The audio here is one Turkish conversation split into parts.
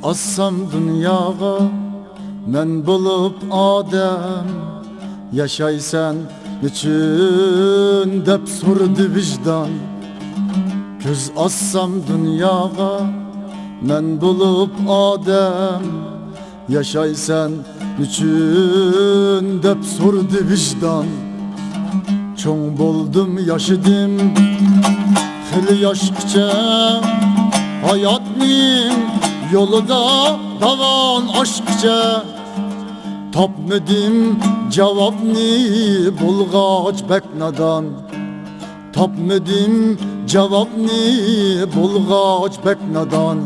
assam dunyoga men bulup odam, yaşaysan niçin dep sordu vicdan. Göz assam dunyoga men bulup odam, yaşaysan niçin dep sordu vicdan. Çoğ boldum yaşadım hili yaşkıça, hayatning yolida davan aşkça. Tapmadım cevabni bulgaç bek nadan, tapmadım cevabni bulgaç bek nadan.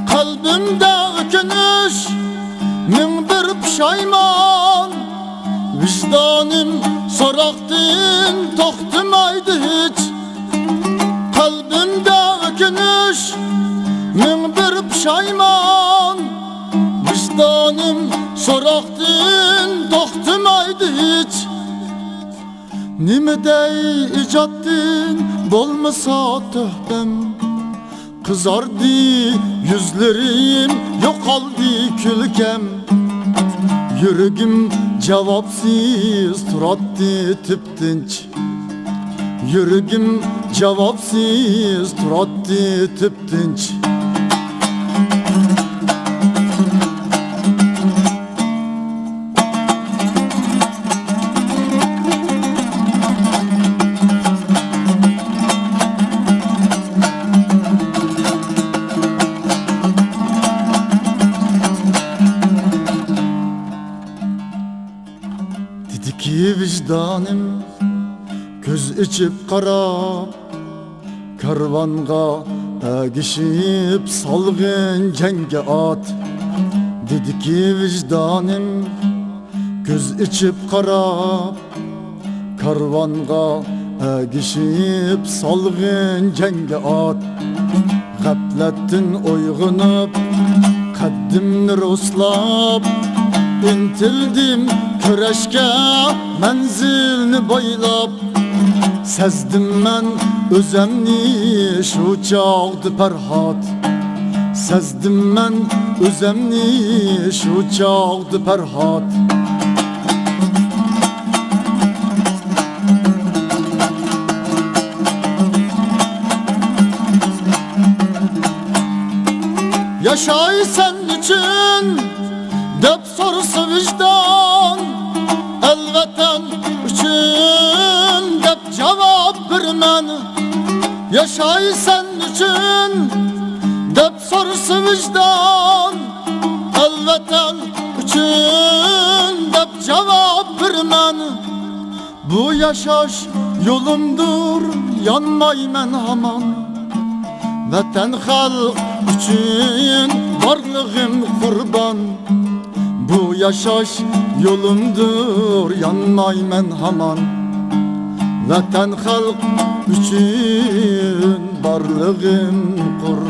Kalbimde ökünüş min bir pişayman, vicdanım soraktın toxtumaydı hiç. Kalbimde ökünüş min bir pişayman, vicdanım soraktın toxtumaydı hiç. Nimedey icattin bolmasa töhbem, kızardı yüzlerim, yokaldı külkem. Yüreğim cevapsız turattı tüptünç, yüreğim cevapsız turattı tüptünç. Ki vicdanım göz içip qarab, karvanga egişip salgın cenge at. Dedi ki vicdanım göz içip qarab, karvanga egişip salgın cenge at. Gafletin oygunup kaddimni roslab, intildim köreşke menzilni boylap. Sezdim men özemni şu çağdı perhat, sezdim men özemni şu çağdı perhat. Yaşaysan için dep sorsa vicdan, elvatan üçün dep cevap vermen. Yaşaysan üçün dep sorsa vicdan, elvatan üçün dep cevap vermen. Bu yaşaş yolumdur, yanmay men haman. Vatan halk üçün varlığım kurban. Bu yaşaş yolumdur, yanmay men haman. Vatan halk üçün varlığım kurban.